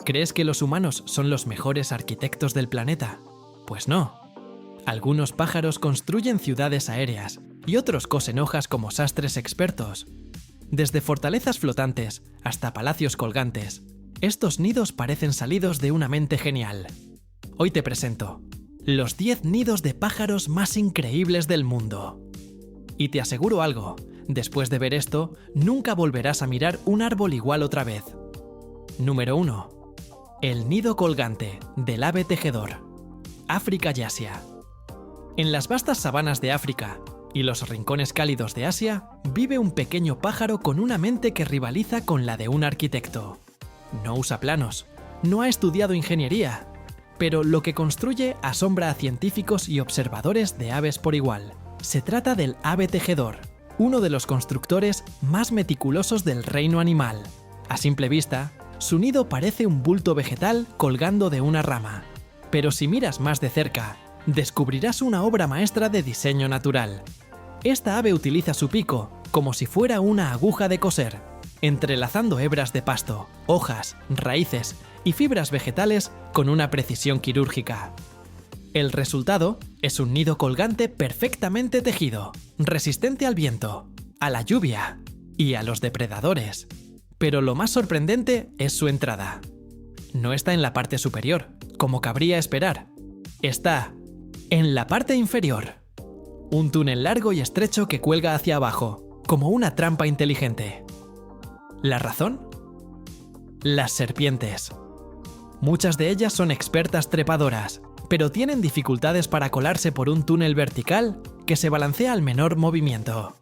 ¿Crees que los humanos son los mejores arquitectos del planeta? Pues no. Algunos pájaros construyen ciudades aéreas y otros cosen hojas como sastres expertos. Desde fortalezas flotantes hasta palacios colgantes, estos nidos parecen salidos de una mente genial. Hoy te presento los 10 nidos de pájaros más increíbles del mundo. Y te aseguro algo, después de ver esto, nunca volverás a mirar un árbol igual otra vez. Número 1. El nido colgante del ave tejedor. África y Asia. En las vastas sabanas de África y los rincones cálidos de Asia vive un pequeño pájaro con una mente que rivaliza con la de un arquitecto. No usa planos, no ha estudiado ingeniería, pero lo que construye asombra a científicos y observadores de aves por igual. Se trata del ave tejedor, uno de los constructores más meticulosos del reino animal. A simple vista, su nido parece un bulto vegetal colgando de una rama. Pero si miras más de cerca, descubrirás una obra maestra de diseño natural. Esta ave utiliza su pico como si fuera una aguja de coser, entrelazando hebras de pasto, hojas, raíces y fibras vegetales con una precisión quirúrgica. El resultado es un nido colgante perfectamente tejido, resistente al viento, a la lluvia y a los depredadores. Pero lo más sorprendente es su entrada. No está en la parte superior, como cabría esperar. Está en la parte inferior. Un túnel largo y estrecho que cuelga hacia abajo, como una trampa inteligente. ¿La razón? Las serpientes. Muchas de ellas son expertas trepadoras, pero tienen dificultades para colarse por un túnel vertical que se balancea al menor movimiento.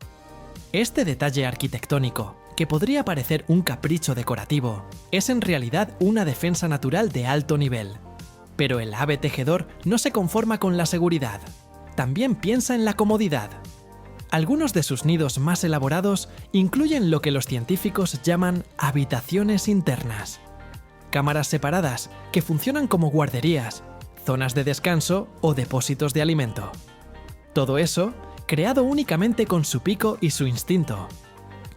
Este detalle arquitectónico, que podría parecer un capricho decorativo, es en realidad una defensa natural de alto nivel. Pero el ave tejedor no se conforma con la seguridad, también piensa en la comodidad. Algunos de sus nidos más elaborados incluyen lo que los científicos llaman habitaciones internas. Cámaras separadas que funcionan como guarderías, zonas de descanso o depósitos de alimento. Todo eso creado únicamente con su pico y su instinto.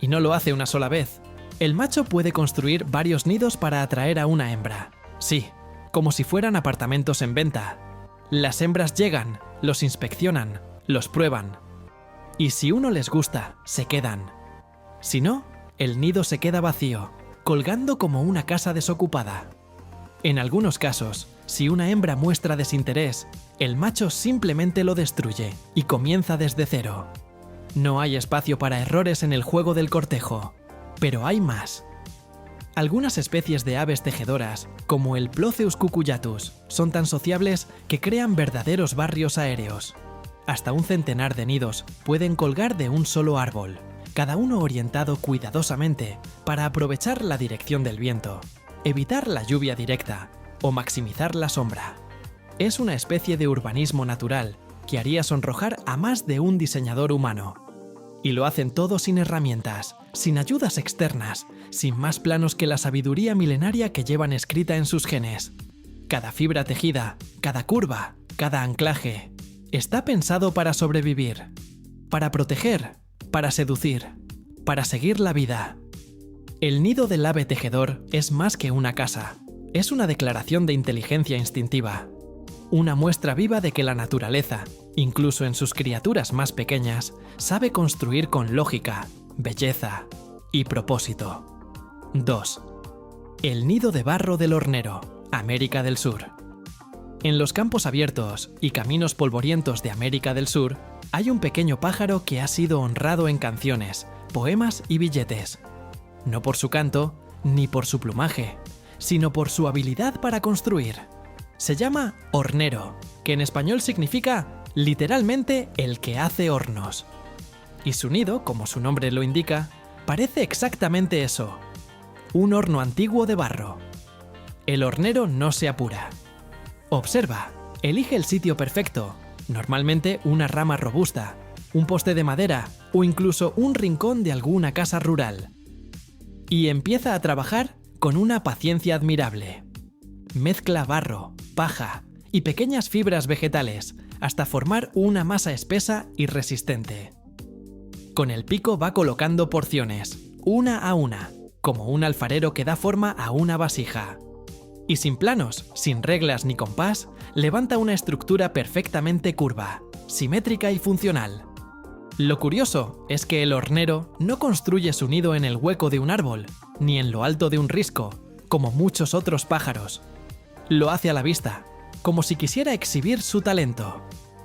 Y no lo hace una sola vez. El macho puede construir varios nidos para atraer a una hembra. Sí, como si fueran apartamentos en venta. Las hembras llegan, los inspeccionan, los prueban. Y si uno les gusta, se quedan. Si no, el nido se queda vacío, colgando como una casa desocupada. En algunos casos, si una hembra muestra desinterés, el macho simplemente lo destruye y comienza desde cero. No hay espacio para errores en el juego del cortejo, pero hay más. Algunas especies de aves tejedoras, como el Ploceus cucullatus, son tan sociables que crean verdaderos barrios aéreos. Hasta un centenar de nidos pueden colgar de un solo árbol, cada uno orientado cuidadosamente para aprovechar la dirección del viento, evitar la lluvia directa o maximizar la sombra. Es una especie de urbanismo natural que haría sonrojar a más de un diseñador humano. Y lo hacen todo sin herramientas, sin ayudas externas, sin más planos que la sabiduría milenaria que llevan escrita en sus genes. Cada fibra tejida, cada curva, cada anclaje, está pensado para sobrevivir, para proteger, para seducir, para seguir la vida. El nido del ave tejedor es más que una casa, es una declaración de inteligencia instintiva. Una muestra viva de que la naturaleza, incluso en sus criaturas más pequeñas, sabe construir con lógica, belleza y propósito. 2. El nido de barro del hornero, América del Sur. En los campos abiertos y caminos polvorientos de América del Sur, hay un pequeño pájaro que ha sido honrado en canciones, poemas y billetes. No por su canto, ni por su plumaje, sino por su habilidad para construir. Se llama hornero, que en español significa literalmente el que hace hornos. Y su nido, como su nombre lo indica, parece exactamente eso: un horno antiguo de barro. El hornero no se apura. Observa, elige el sitio perfecto, normalmente una rama robusta, un poste de madera o incluso un rincón de alguna casa rural. Y empieza a trabajar con una paciencia admirable. Mezcla barro, paja y pequeñas fibras vegetales hasta formar una masa espesa y resistente. Con el pico va colocando porciones, una a una, como un alfarero que da forma a una vasija. Y sin planos, sin reglas ni compás, levanta una estructura perfectamente curva, simétrica y funcional. Lo curioso es que el hornero no construye su nido en el hueco de un árbol, ni en lo alto de un risco, como muchos otros pájaros. Lo hace a la vista, como si quisiera exhibir su talento.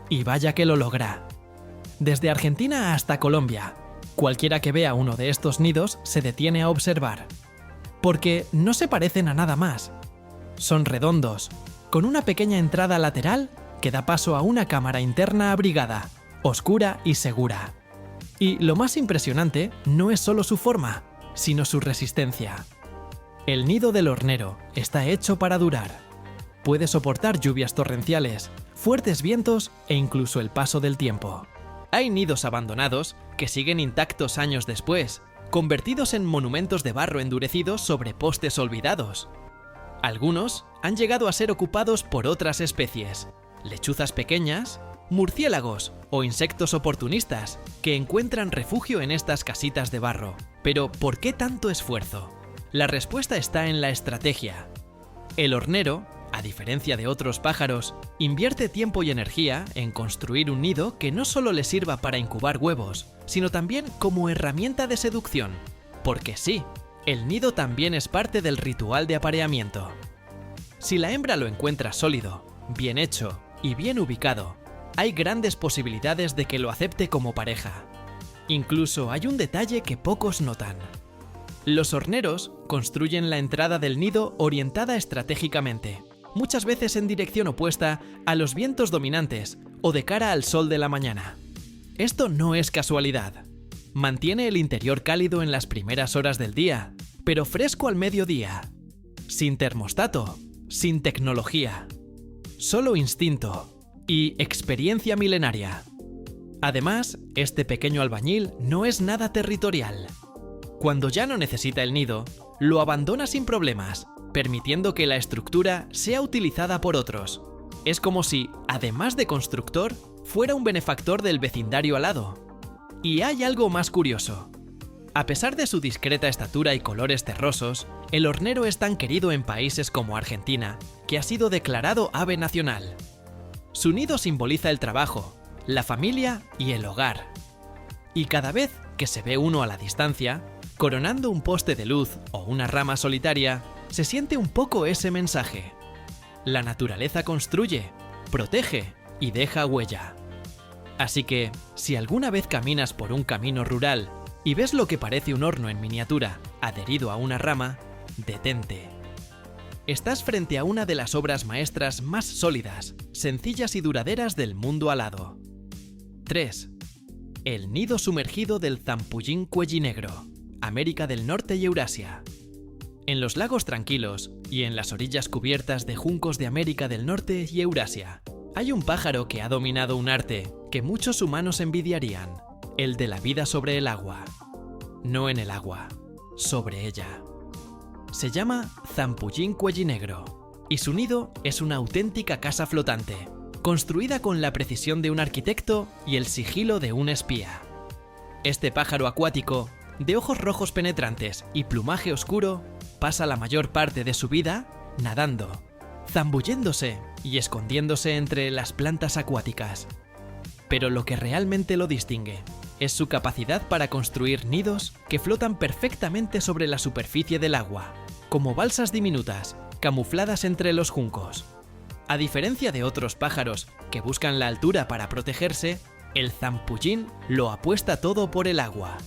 Y vaya que lo logra. Desde Argentina hasta Colombia, cualquiera que vea uno de estos nidos se detiene a observar. Porque no se parecen a nada más. Son redondos, con una pequeña entrada lateral que da paso a una cámara interna abrigada, oscura y segura. Y lo más impresionante no es solo su forma, sino su resistencia. El nido del hornero está hecho para durar. Puede soportar lluvias torrenciales, fuertes vientos e incluso el paso del tiempo. Hay nidos abandonados que siguen intactos años después, convertidos en monumentos de barro endurecidos sobre postes olvidados. Algunos han llegado a ser ocupados por otras especies, lechuzas pequeñas, murciélagos o insectos oportunistas que encuentran refugio en estas casitas de barro. Pero ¿por qué tanto esfuerzo? La respuesta está en la estrategia. El hornero, a diferencia de otros pájaros, invierte tiempo y energía en construir un nido que no solo le sirva para incubar huevos, sino también como herramienta de seducción. Porque sí, el nido también es parte del ritual de apareamiento. Si la hembra lo encuentra sólido, bien hecho y bien ubicado, hay grandes posibilidades de que lo acepte como pareja. Incluso hay un detalle que pocos notan. Los horneros construyen la entrada del nido orientada estratégicamente, muchas veces en dirección opuesta a los vientos dominantes o de cara al sol de la mañana. Esto no es casualidad. Mantiene el interior cálido en las primeras horas del día, pero fresco al mediodía. Sin termostato, sin tecnología. Solo instinto y experiencia milenaria. Además, este pequeño albañil no es nada territorial. Cuando ya no necesita el nido, lo abandona sin problemas, permitiendo que la estructura sea utilizada por otros. Es como si, además de constructor, fuera un benefactor del vecindario al lado. Y hay algo más curioso. A pesar de su discreta estatura y colores terrosos, el hornero es tan querido en países como Argentina, que ha sido declarado ave nacional. Su nido simboliza el trabajo, la familia y el hogar. Y cada vez que se ve uno a la distancia, coronando un poste de luz o una rama solitaria, se siente un poco ese mensaje. La naturaleza construye, protege y deja huella. Así que, si alguna vez caminas por un camino rural y ves lo que parece un horno en miniatura adherido a una rama, detente. Estás frente a una de las obras maestras más sólidas, sencillas y duraderas del mundo alado. 3. El nido sumergido del zampullín cuellinegro, América del Norte y Eurasia. En los lagos tranquilos y en las orillas cubiertas de juncos de América del Norte y Eurasia, hay un pájaro que ha dominado un arte que muchos humanos envidiarían, el de la vida sobre el agua. No en el agua, sobre ella. Se llama zampullín cuellinegro, y su nido es una auténtica casa flotante, construida con la precisión de un arquitecto y el sigilo de un espía. Este pájaro acuático, de ojos rojos penetrantes y plumaje oscuro, pasa la mayor parte de su vida nadando, zambulléndose y escondiéndose entre las plantas acuáticas. Pero lo que realmente lo distingue es su capacidad para construir nidos que flotan perfectamente sobre la superficie del agua, como balsas diminutas, camufladas entre los juncos. A diferencia de otros pájaros que buscan la altura para protegerse, el zampullín lo apuesta todo por el agua.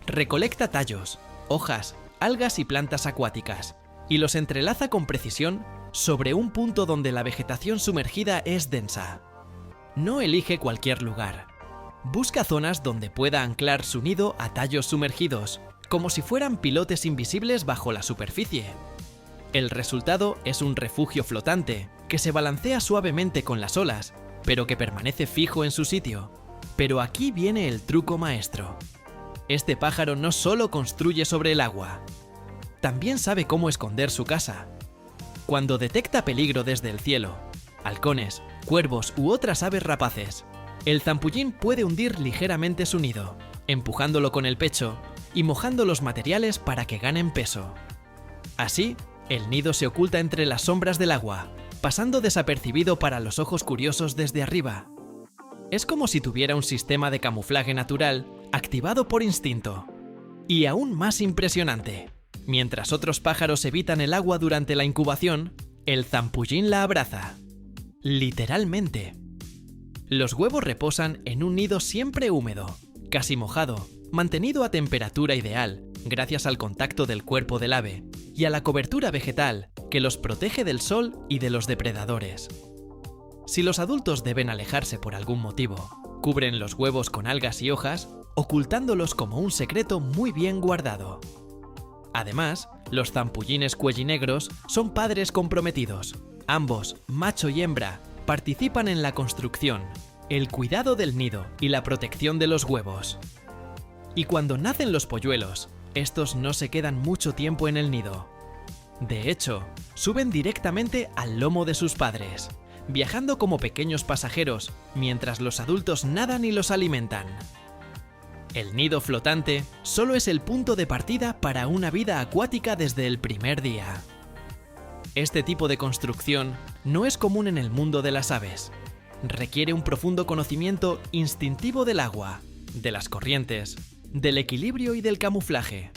Recolecta tallos, hojas, algas y plantas acuáticas, y los entrelaza con precisión sobre un punto donde la vegetación sumergida es densa. No elige cualquier lugar. Busca zonas donde pueda anclar su nido a tallos sumergidos, como si fueran pilotes invisibles bajo la superficie. El resultado es un refugio flotante, que se balancea suavemente con las olas, pero que permanece fijo en su sitio. Pero aquí viene el truco maestro. Este pájaro no solo construye sobre el agua, también sabe cómo esconder su casa. Cuando detecta peligro desde el cielo, halcones, cuervos u otras aves rapaces, el zampullín puede hundir ligeramente su nido, empujándolo con el pecho y mojando los materiales para que ganen peso. Así, El nido se oculta entre las sombras del agua, pasando desapercibido para los ojos curiosos desde arriba. Es como si tuviera un sistema de camuflaje natural activado por instinto. Y aún más impresionante, mientras otros pájaros evitan el agua durante la incubación, el zampullín la abraza. Literalmente. Los huevos reposan en un nido siempre húmedo, casi mojado, mantenido a temperatura ideal gracias al contacto del cuerpo del ave y a la cobertura vegetal que los protege del sol y de los depredadores. Si los adultos deben alejarse por algún motivo, cubren los huevos con algas y hojas, ocultándolos como un secreto muy bien guardado. Además, los zampullines cuellinegros son padres comprometidos. Ambos, macho y hembra, participan en la construcción, el cuidado del nido y la protección de los huevos. Y cuando nacen los polluelos, estos no se quedan mucho tiempo en el nido. De hecho, suben directamente al lomo de sus padres, viajando como pequeños pasajeros mientras los adultos nadan y los alimentan. El nido flotante solo es el punto de partida para una vida acuática desde el primer día. Este tipo de construcción no es común en el mundo de las aves. Requiere un profundo conocimiento instintivo del agua, de las corrientes, del equilibrio y del camuflaje.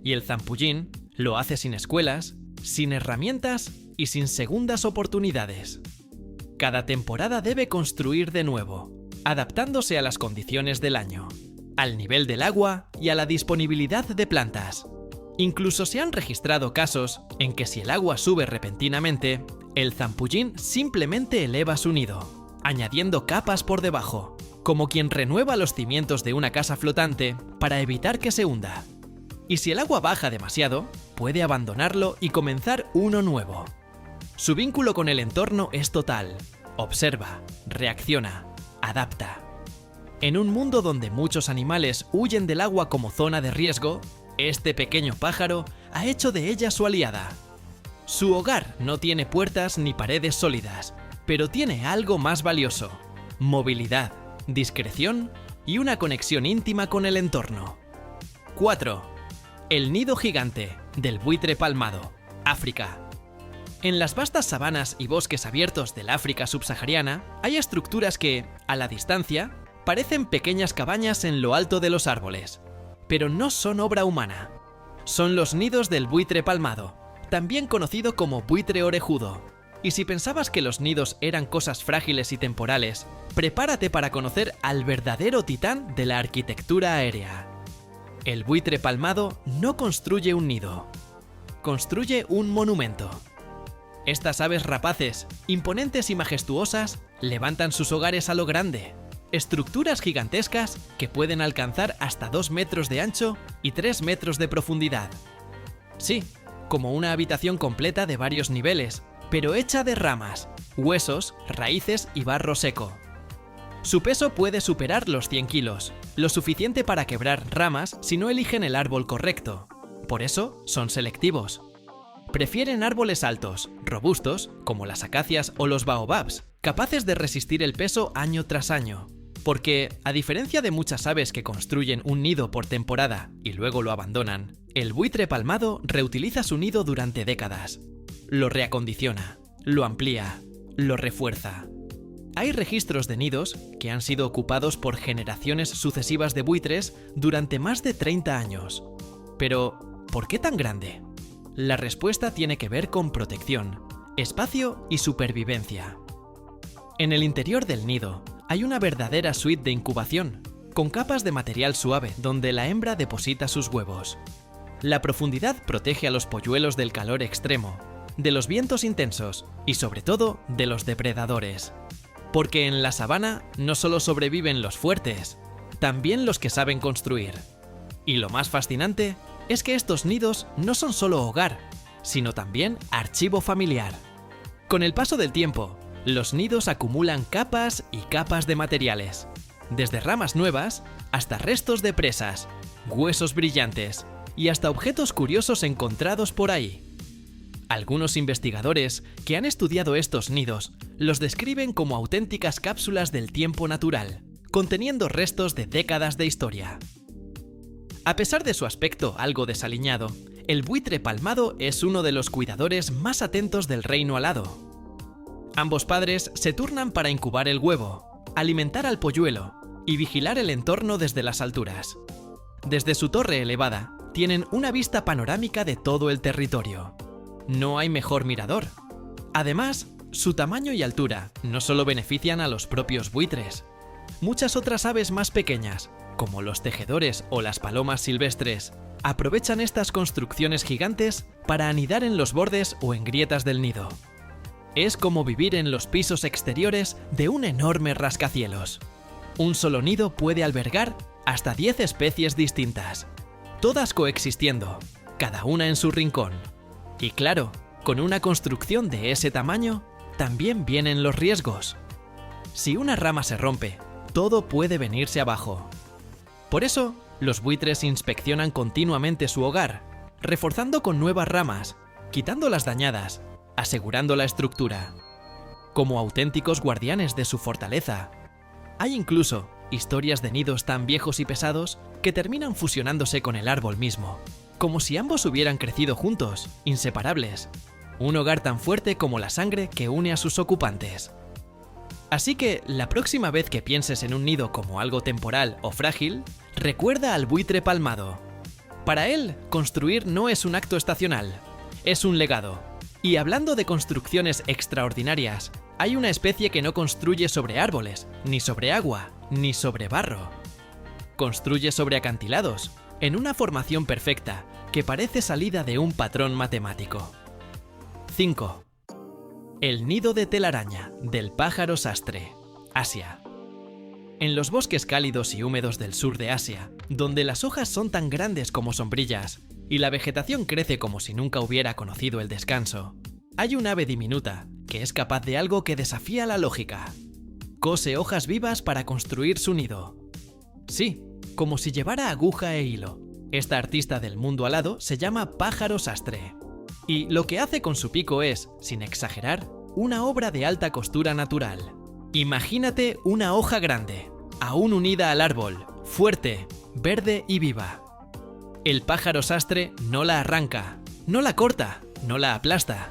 Y el zampullín lo hace sin escuelas, sin herramientas y sin segundas oportunidades. Cada temporada debe construir de nuevo, adaptándose a las condiciones del año, al nivel del agua y a la disponibilidad de plantas. Incluso se han registrado casos en que si el agua sube repentinamente, el zampullín simplemente eleva su nido, añadiendo capas por debajo, como quien renueva los cimientos de una casa flotante para evitar que se hunda. Y si el agua baja demasiado, puede abandonarlo y comenzar uno nuevo. Su vínculo con el entorno es total. Observa, reacciona, adapta. En un mundo donde muchos animales huyen del agua como zona de riesgo, este pequeño pájaro ha hecho de ella su aliada. Su hogar no tiene puertas ni paredes sólidas, pero tiene algo más valioso: movilidad, discreción y una conexión íntima con el entorno. 4. El nido gigante del buitre palmado, África. En las vastas sabanas y bosques abiertos del África subsahariana hay estructuras que, a la distancia, parecen pequeñas cabañas en lo alto de los árboles, pero no son obra humana. Son los nidos del buitre palmado, también conocido como buitre orejudo. Y si pensabas que los nidos eran cosas frágiles y temporales, prepárate para conocer al verdadero titán de la arquitectura aérea. El buitre palmado no construye un nido, construye un monumento. Estas aves rapaces, imponentes y majestuosas, levantan sus hogares a lo grande. Estructuras gigantescas que pueden alcanzar hasta 2 metros de ancho y 3 metros de profundidad. Sí, como una habitación completa de varios niveles, pero hecha de ramas, huesos, raíces y barro seco. Su peso puede superar los 100 kilos, lo suficiente para quebrar ramas si no eligen el árbol correcto. Por eso son selectivos. Prefieren árboles altos, robustos, como las acacias o los baobabs, capaces de resistir el peso año tras año. Porque, a diferencia de muchas aves que construyen un nido por temporada y luego lo abandonan, el buitre palmado reutiliza su nido durante décadas. Lo reacondiciona, lo amplía, lo refuerza. Hay registros de nidos que han sido ocupados por generaciones sucesivas de buitres durante más de 30 años. Pero, ¿por qué tan grande? La respuesta tiene que ver con protección, espacio y supervivencia. En el interior del nido hay una verdadera suite de incubación, con capas de material suave donde la hembra deposita sus huevos. La profundidad protege a los polluelos del calor extremo, de los vientos intensos y sobre todo de los depredadores. Porque en la sabana no solo sobreviven los fuertes, también los que saben construir. Y lo más fascinante es que estos nidos no son solo hogar, sino también archivo familiar. Con el paso del tiempo, los nidos acumulan capas y capas de materiales, desde ramas nuevas hasta restos de presas, huesos brillantes y hasta objetos curiosos encontrados por ahí. Algunos investigadores que han estudiado estos nidos los describen como auténticas cápsulas del tiempo natural, conteniendo restos de décadas de historia. A pesar de su aspecto algo desaliñado, El buitre palmado es uno de los cuidadores más atentos del reino alado. Ambos padres se turnan para incubar el huevo, alimentar al polluelo y vigilar el entorno desde las alturas. Desde su torre elevada, tienen una vista panorámica de todo el territorio. No hay mejor mirador. Además, su tamaño y altura no solo benefician a los propios buitres. Muchas otras aves más pequeñas, como los tejedores o las palomas silvestres, aprovechan estas construcciones gigantes para anidar en los bordes o en grietas del nido. Es como vivir en los pisos exteriores de un enorme rascacielos. Un solo nido puede albergar hasta 10 especies distintas, todas coexistiendo, cada una en su rincón. Y claro, con una construcción de ese tamaño, también vienen los riesgos. Si una rama se rompe, todo puede venirse abajo. Por eso, los buitres inspeccionan continuamente su hogar, reforzando con nuevas ramas, quitando las dañadas, asegurando la estructura. Como auténticos guardianes de su fortaleza. Hay incluso historias de nidos tan viejos y pesados que terminan fusionándose con el árbol mismo, como si ambos hubieran crecido juntos, inseparables. Un hogar tan fuerte como la sangre que une a sus ocupantes. Así que, la próxima vez que pienses en un nido como algo temporal o frágil, recuerda al buitre palmado. Para él, construir no es un acto estacional, es un legado. Y hablando de construcciones extraordinarias, hay una especie que no construye sobre árboles, ni sobre agua, ni sobre barro. Construye sobre acantilados, en una formación perfecta que parece salida de un patrón matemático. 5. El nido de telaraña del pájaro sastre, Asia. En los bosques cálidos y húmedos del sur de Asia, donde las hojas son tan grandes como sombrillas y la vegetación crece como si nunca hubiera conocido el descanso, hay un ave diminuta que es capaz de algo que desafía la lógica. Cose hojas vivas para construir su nido. Sí, como si llevara aguja e hilo. Esta artista del mundo alado se llama pájaro sastre. Y lo que hace con su pico es, sin exagerar, una obra de alta costura natural. Imagínate una hoja grande, aún unida al árbol, fuerte, verde y viva. El pájaro sastre no la arranca, no la corta, no la aplasta.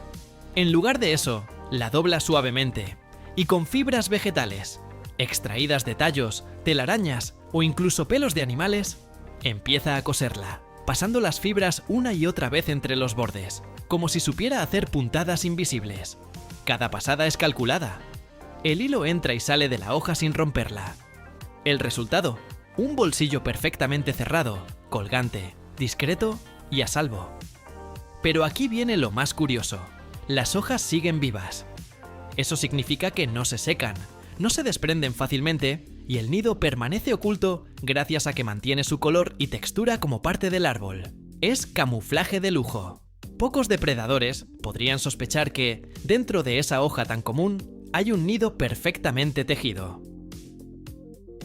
En lugar de eso, la dobla suavemente, y con fibras vegetales, extraídas de tallos, telarañas o incluso pelos de animales, empieza a coserla, pasando las fibras una y otra vez entre los bordes, como si supiera hacer puntadas invisibles. Cada pasada es calculada. El hilo entra y sale de la hoja sin romperla. El resultado, un bolsillo perfectamente cerrado, colgante, discreto y a salvo. Pero aquí viene lo más curioso. Las hojas siguen vivas. Eso significa que no se secan, no se desprenden fácilmente y el nido permanece oculto gracias a que mantiene su color y textura como parte del árbol. Es camuflaje de lujo. Pocos depredadores podrían sospechar que, dentro de esa hoja tan común, hay un nido perfectamente tejido.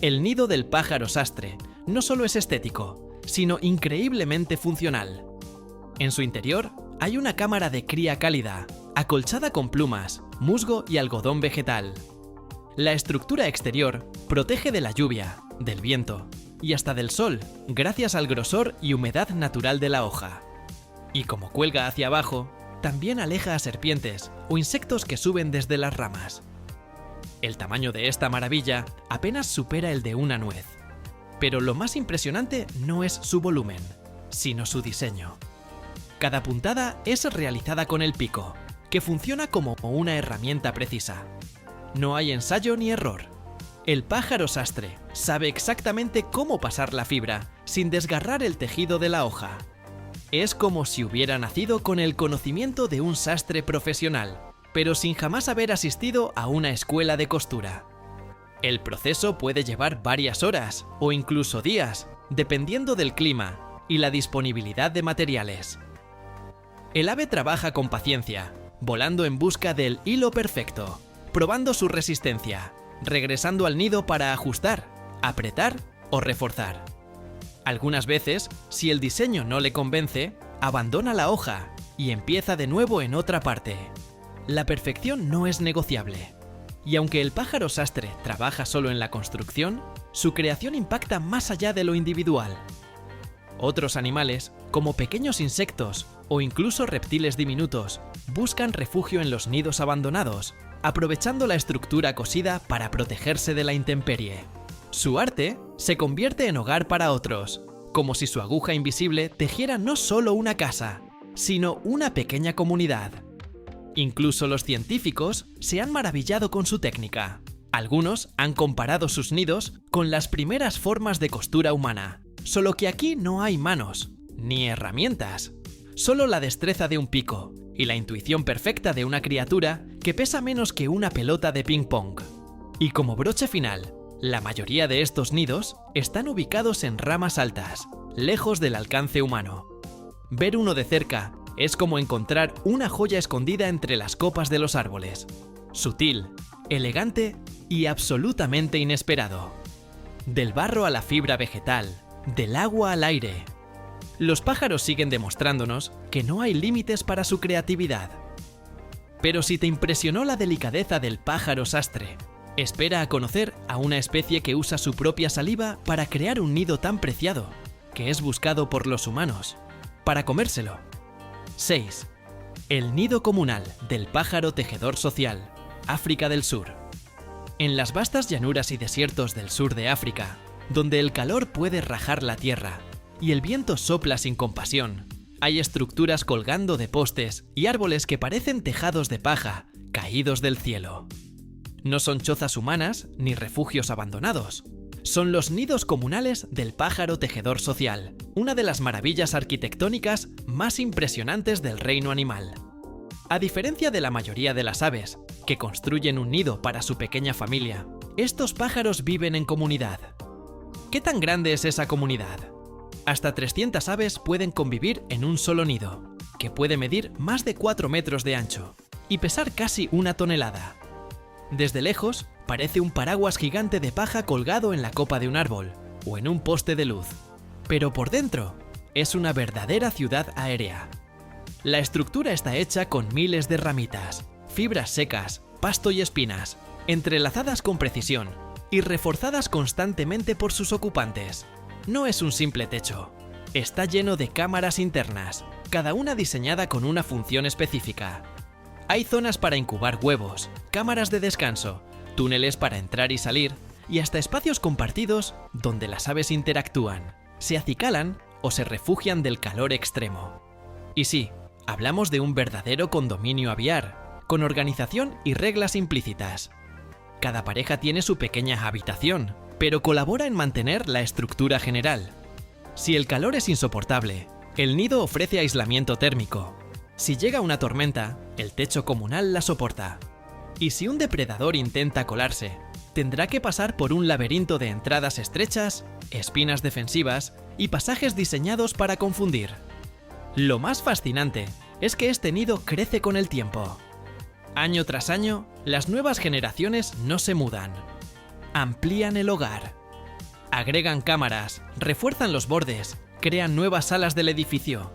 El nido del pájaro sastre no solo es estético, sino increíblemente funcional. En su interior hay una cámara de cría cálida, acolchada con plumas, musgo y algodón vegetal. La estructura exterior protege de la lluvia, del viento y hasta del sol, gracias al grosor y humedad natural de la hoja. Y como cuelga hacia abajo, también aleja a serpientes o insectos que suben desde las ramas. El tamaño de esta maravilla apenas supera el de una nuez. Pero lo más impresionante no es su volumen, sino su diseño. Cada puntada es realizada con el pico, que funciona como una herramienta precisa. No hay ensayo ni error. El pájaro sastre sabe exactamente cómo pasar la fibra sin desgarrar el tejido de la hoja. Es como si hubiera nacido con el conocimiento de un sastre profesional, pero sin jamás haber asistido a una escuela de costura. El proceso puede llevar varias horas o incluso días, dependiendo del clima y la disponibilidad de materiales. El ave trabaja con paciencia, volando en busca del hilo perfecto, probando su resistencia, regresando al nido para ajustar, apretar o reforzar. Algunas veces, si el diseño no le convence, abandona la hoja y empieza de nuevo en otra parte. La perfección no es negociable. Y aunque el pájaro sastre trabaja solo en la construcción, su creación impacta más allá de lo individual. Otros animales, como pequeños insectos o incluso reptiles diminutos, buscan refugio en los nidos abandonados, aprovechando la estructura cosida para protegerse de la intemperie. Su arte se convierte en hogar para otros, como si su aguja invisible tejiera no solo una casa, sino una pequeña comunidad. Incluso los científicos se han maravillado con su técnica. Algunos han comparado sus nidos con las primeras formas de costura humana, solo que aquí no hay manos, ni herramientas, solo la destreza de un pico y la intuición perfecta de una criatura que pesa menos que una pelota de ping-pong. Y como broche final, la mayoría de estos nidos están ubicados en ramas altas, lejos del alcance humano. Ver uno de cerca es como encontrar una joya escondida entre las copas de los árboles. Sutil, elegante y absolutamente inesperado. Del barro a la fibra vegetal, del agua al aire. Los pájaros siguen demostrándonos que no hay límites para su creatividad. Pero si te impresionó la delicadeza del pájaro sastre, espera a conocer a una especie que usa su propia saliva para crear un nido tan preciado, que es buscado por los humanos, para comérselo. 6. El nido comunal del pájaro tejedor social, África del Sur. En las vastas llanuras y desiertos del sur de África, donde el calor puede rajar la tierra y el viento sopla sin compasión, hay estructuras colgando de postes y árboles que parecen tejados de paja caídos del cielo. No son chozas humanas ni refugios abandonados. Son los nidos comunales del pájaro tejedor social, una de las maravillas arquitectónicas más impresionantes del reino animal. A diferencia de la mayoría de las aves, que construyen un nido para su pequeña familia, estos pájaros viven en comunidad. ¿Qué tan grande es esa comunidad? Hasta 300 aves pueden convivir en un solo nido, que puede medir más de 4 metros de ancho y pesar casi 1 tonelada. Desde lejos, parece un paraguas gigante de paja colgado en la copa de un árbol o en un poste de luz. Pero por dentro, es una verdadera ciudad aérea. La estructura está hecha con miles de ramitas, fibras secas, pasto y espinas, entrelazadas con precisión y reforzadas constantemente por sus ocupantes. No es un simple techo. Está lleno de cámaras internas, cada una diseñada con una función específica. Hay zonas para incubar huevos, cámaras de descanso, túneles para entrar y salir, y hasta espacios compartidos donde las aves interactúan, se acicalan o se refugian del calor extremo. Y sí, hablamos de un verdadero condominio aviar, con organización y reglas implícitas. Cada pareja tiene su pequeña habitación, pero colabora en mantener la estructura general. Si el calor es insoportable, el nido ofrece aislamiento térmico. Si llega una tormenta, el techo comunal la soporta. Y si un depredador intenta colarse, tendrá que pasar por un laberinto de entradas estrechas, espinas defensivas y pasajes diseñados para confundir. Lo más fascinante es que este nido crece con el tiempo. Año tras año, las nuevas generaciones no se mudan. Amplían el hogar. Agregan cámaras, refuerzan los bordes, crean nuevas salas del edificio.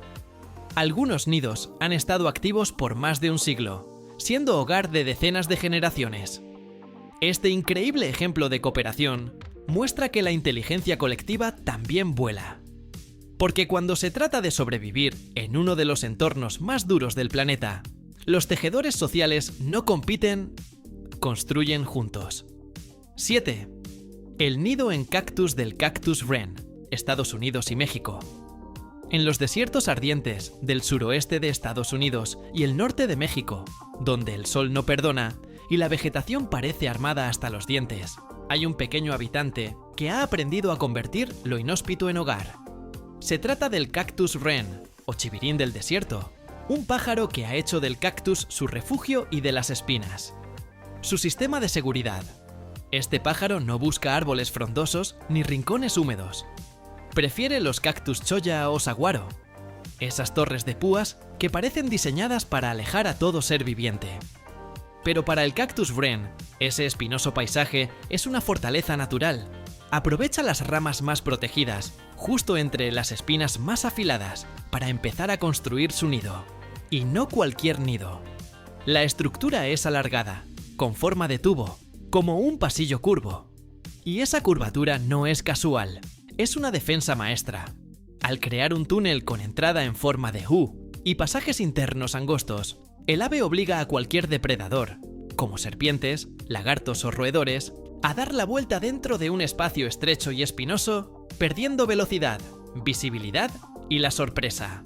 Algunos nidos han estado activos por más de un siglo, siendo hogar de decenas de generaciones. Este increíble ejemplo de cooperación muestra que la inteligencia colectiva también vuela. Porque cuando se trata de sobrevivir en uno de los entornos más duros del planeta, los tejedores sociales no compiten, construyen juntos. 7. El nido en cactus del Cactus Wren, Estados Unidos y México. En los desiertos ardientes del suroeste de Estados Unidos y el norte de México, donde el sol no perdona y la vegetación parece armada hasta los dientes, hay un pequeño habitante que ha aprendido a convertir lo inhóspito en hogar. Se trata del Cactus Wren, o chivirín del desierto, un pájaro que ha hecho del cactus su refugio y de las espinas. Su sistema de seguridad. Este pájaro no busca árboles frondosos ni rincones húmedos. Prefiere los cactus cholla o saguaro, esas torres de púas que parecen diseñadas para alejar a todo ser viviente. Pero para el Cactus Wren, ese espinoso paisaje es una fortaleza natural. Aprovecha las ramas más protegidas, justo entre las espinas más afiladas, para empezar a construir su nido. Y no cualquier nido. La estructura es alargada, con forma de tubo, como un pasillo curvo. Y esa curvatura no es casual. Es una defensa maestra. Al crear un túnel con entrada en forma de U y pasajes internos angostos, el ave obliga a cualquier depredador, como serpientes, lagartos o roedores, a dar la vuelta dentro de un espacio estrecho y espinoso, perdiendo velocidad, visibilidad y la sorpresa.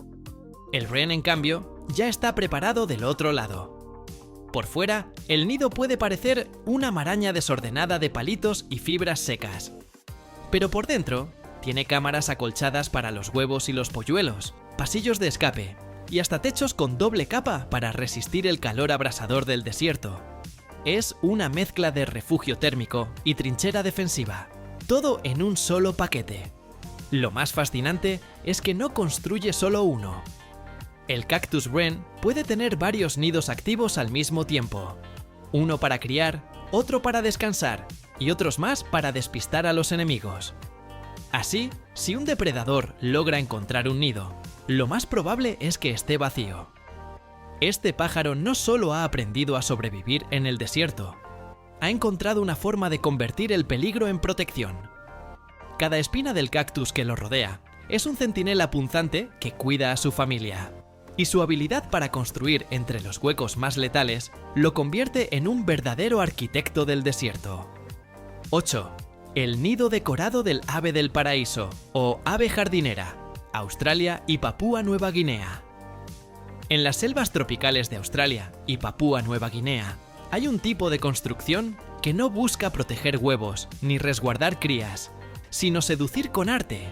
El wren, en cambio, ya está preparado del otro lado. Por fuera, el nido puede parecer una maraña desordenada de palitos y fibras secas. Pero por dentro, tiene cámaras acolchadas para los huevos y los polluelos, pasillos de escape y hasta techos con doble capa para resistir el calor abrasador del desierto. Es una mezcla de refugio térmico y trinchera defensiva, todo en un solo paquete. Lo más fascinante es que no construye solo uno. El cactus wren puede tener varios nidos activos al mismo tiempo. Uno para criar, otro para descansar y otros más para despistar a los enemigos. Así, si un depredador logra encontrar un nido, lo más probable es que esté vacío. Este pájaro no solo ha aprendido a sobrevivir en el desierto, ha encontrado una forma de convertir el peligro en protección. Cada espina del cactus que lo rodea es un centinela punzante que cuida a su familia, y su habilidad para construir entre los huecos más letales lo convierte en un verdadero arquitecto del desierto. 8. El nido decorado del ave del paraíso, o ave jardinera, Australia y Papúa Nueva Guinea. En las selvas tropicales de Australia y Papúa Nueva Guinea hay un tipo de construcción que no busca proteger huevos ni resguardar crías, sino seducir con arte.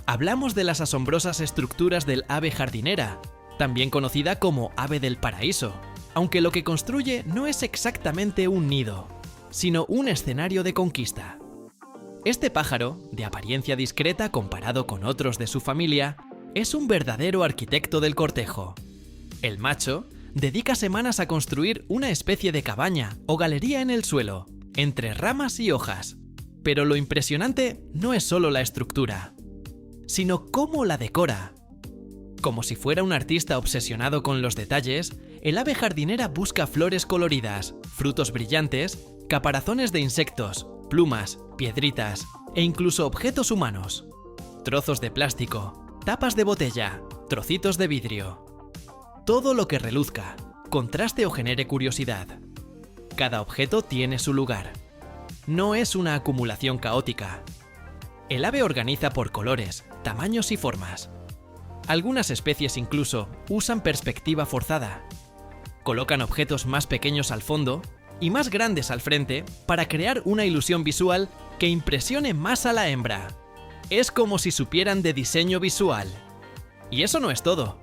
Hablamos de las asombrosas estructuras del ave jardinera, también conocida como ave del paraíso, aunque lo que construye no es exactamente un nido, sino un escenario de conquista. Este pájaro, de apariencia discreta comparado con otros de su familia, es un verdadero arquitecto del cortejo. El macho dedica semanas a construir una especie de cabaña o galería en el suelo, entre ramas y hojas. Pero lo impresionante no es solo la estructura, sino cómo la decora. Como si fuera un artista obsesionado con los detalles, el ave jardinera busca flores coloridas, frutos brillantes, caparazones de insectos, plumas, piedritas e incluso objetos humanos. Trozos de plástico, tapas de botella, trocitos de vidrio. Todo lo que reluzca, contraste o genere curiosidad. Cada objeto tiene su lugar. No es una acumulación caótica. El ave organiza por colores, tamaños y formas. Algunas especies incluso usan perspectiva forzada. Colocan objetos más pequeños al fondo y más grandes al frente para crear una ilusión visual que impresione más a la hembra. Es como si supieran de diseño visual. Y eso no es todo.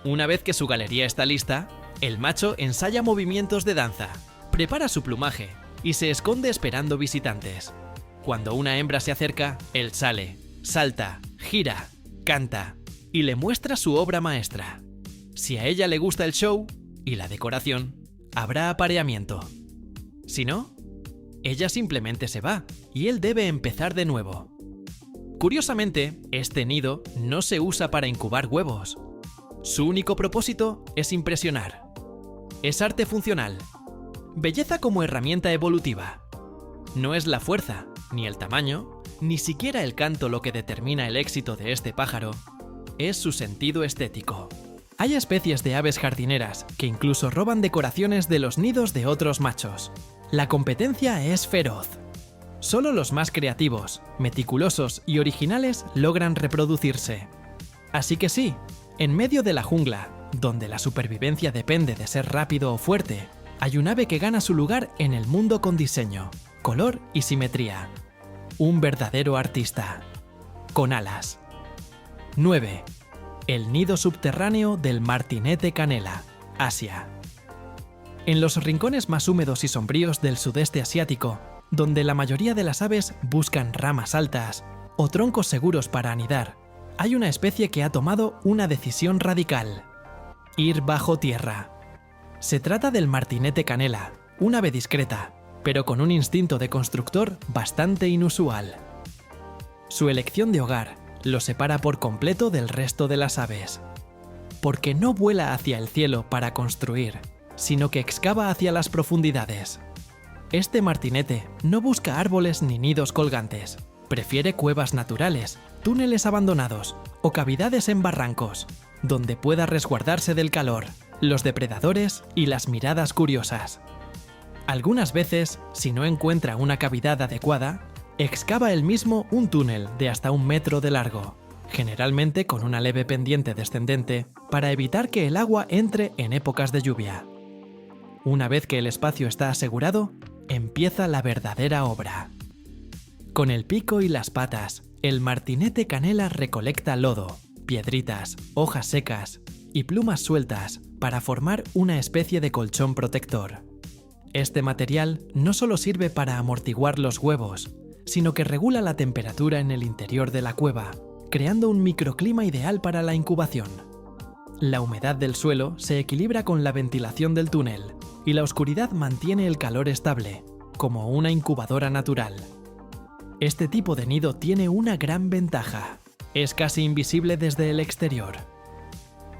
Una vez que su galería está lista, el macho ensaya movimientos de danza, prepara su plumaje y se esconde esperando visitantes. Cuando una hembra se acerca, él sale, salta, gira, canta y le muestra su obra maestra. Si a ella le gusta el show y la decoración, habrá apareamiento. Si no, ella simplemente se va y él debe empezar de nuevo. Curiosamente, este nido no se usa para incubar huevos. Su único propósito es impresionar. Es arte funcional. Belleza como herramienta evolutiva. No es la fuerza, ni el tamaño, ni siquiera el canto lo que determina el éxito de este pájaro. Es su sentido estético. Hay especies de aves jardineras que incluso roban decoraciones de los nidos de otros machos. La competencia es feroz. Solo los más creativos, meticulosos y originales logran reproducirse. Así que sí, en medio de la jungla, donde la supervivencia depende de ser rápido o fuerte, hay un ave que gana su lugar en el mundo con diseño, color y simetría. Un verdadero artista. Con alas. 9. El nido subterráneo del martinete canela, Asia. En los rincones más húmedos y sombríos del sudeste asiático, donde la mayoría de las aves buscan ramas altas o troncos seguros para anidar, hay una especie que ha tomado una decisión radical: ir bajo tierra. Se trata del martinete canela, un ave discreta, pero con un instinto de constructor bastante inusual. Su elección de hogar lo separa por completo del resto de las aves, porque no vuela hacia el cielo para construir, sino que excava hacia las profundidades. Este martinete no busca árboles ni nidos colgantes, prefiere cuevas naturales, túneles abandonados o cavidades en barrancos, donde pueda resguardarse del calor, los depredadores y las miradas curiosas. Algunas veces, si no encuentra una cavidad adecuada, excava él mismo un túnel de hasta 1 metro de largo, generalmente con una leve pendiente descendente, para evitar que el agua entre en épocas de lluvia. Una vez que el espacio está asegurado, empieza la verdadera obra. Con el pico y las patas, el martinete canela recolecta lodo, piedritas, hojas secas y plumas sueltas para formar una especie de colchón protector. Este material no solo sirve para amortiguar los huevos, sino que regula la temperatura en el interior de la cueva, creando un microclima ideal para la incubación. La humedad del suelo se equilibra con la ventilación del túnel y la oscuridad mantiene el calor estable, como una incubadora natural. Este tipo de nido tiene una gran ventaja: es casi invisible desde el exterior.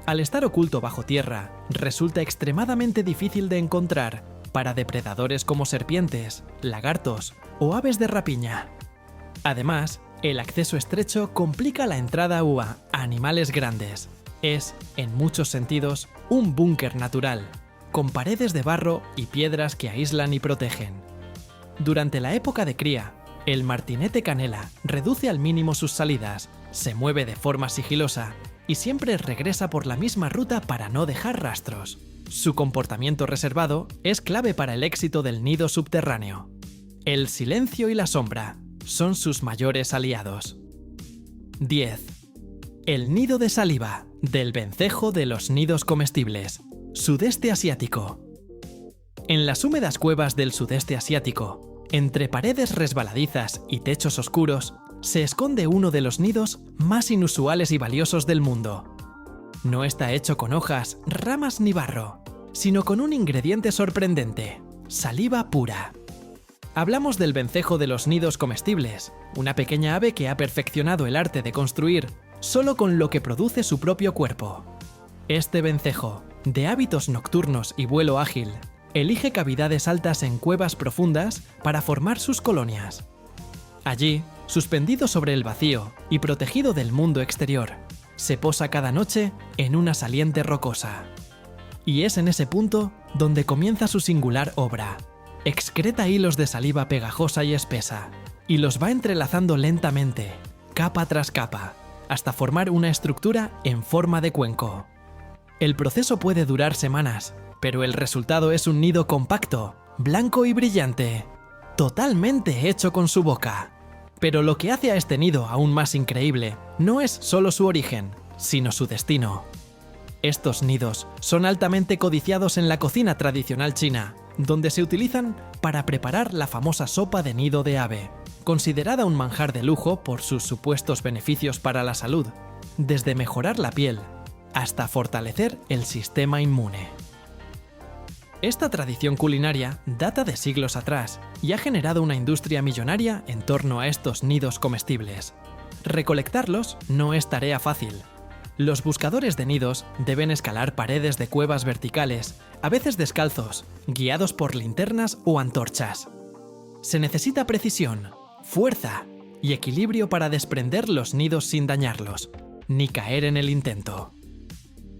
Al estar oculto bajo tierra, resulta extremadamente difícil de encontrar para depredadores como serpientes, lagartos o aves de rapiña. Además, el acceso estrecho complica la entrada a animales grandes. Es, en muchos sentidos, un búnker natural, con paredes de barro y piedras que aíslan y protegen. Durante la época de cría, el martinete canela reduce al mínimo sus salidas, se mueve de forma sigilosa y siempre regresa por la misma ruta para no dejar rastros. Su comportamiento reservado es clave para el éxito del nido subterráneo. El silencio y la sombra son sus mayores aliados. 10. El nido de saliva, del vencejo de los nidos comestibles, sudeste asiático. En las húmedas cuevas del sudeste asiático, entre paredes resbaladizas y techos oscuros, se esconde uno de los nidos más inusuales y valiosos del mundo. No está hecho con hojas, ramas ni barro, sino con un ingrediente sorprendente: saliva pura. Hablamos del vencejo de los nidos comestibles, una pequeña ave que ha perfeccionado el arte de construir solo con lo que produce su propio cuerpo. Este vencejo, de hábitos nocturnos y vuelo ágil, elige cavidades altas en cuevas profundas para formar sus colonias. Allí, suspendido sobre el vacío y protegido del mundo exterior, se posa cada noche en una saliente rocosa. Y es en ese punto donde comienza su singular obra. Excreta hilos de saliva pegajosa y espesa, y los va entrelazando lentamente, capa tras capa, hasta formar una estructura en forma de cuenco. El proceso puede durar semanas, pero el resultado es un nido compacto, blanco y brillante, totalmente hecho con su boca. Pero lo que hace a este nido aún más increíble no es solo su origen, sino su destino. Estos nidos son altamente codiciados en la cocina tradicional china, donde se utilizan para preparar la famosa sopa de nido de ave, considerada un manjar de lujo por sus supuestos beneficios para la salud, desde mejorar la piel hasta fortalecer el sistema inmune. Esta tradición culinaria data de siglos atrás y ha generado una industria millonaria en torno a estos nidos comestibles. Recolectarlos no es tarea fácil. Los buscadores de nidos deben escalar paredes de cuevas verticales, a veces descalzos, guiados por linternas o antorchas. Se necesita precisión, fuerza y equilibrio para desprender los nidos sin dañarlos, ni caer en el intento.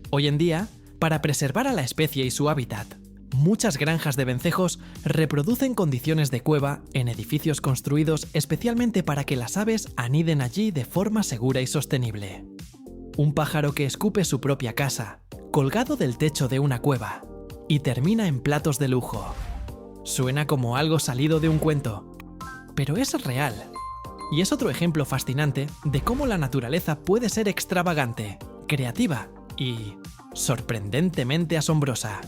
Hoy en día, para preservar a la especie y su hábitat, muchas granjas de vencejos reproducen condiciones de cueva en edificios construidos especialmente para que las aves aniden allí de forma segura y sostenible. Un pájaro que escupe su propia casa, colgado del techo de una cueva, y termina en platos de lujo. Suena como algo salido de un cuento, pero es real. Y es otro ejemplo fascinante de cómo la naturaleza puede ser extravagante, creativa y sorprendentemente asombrosa.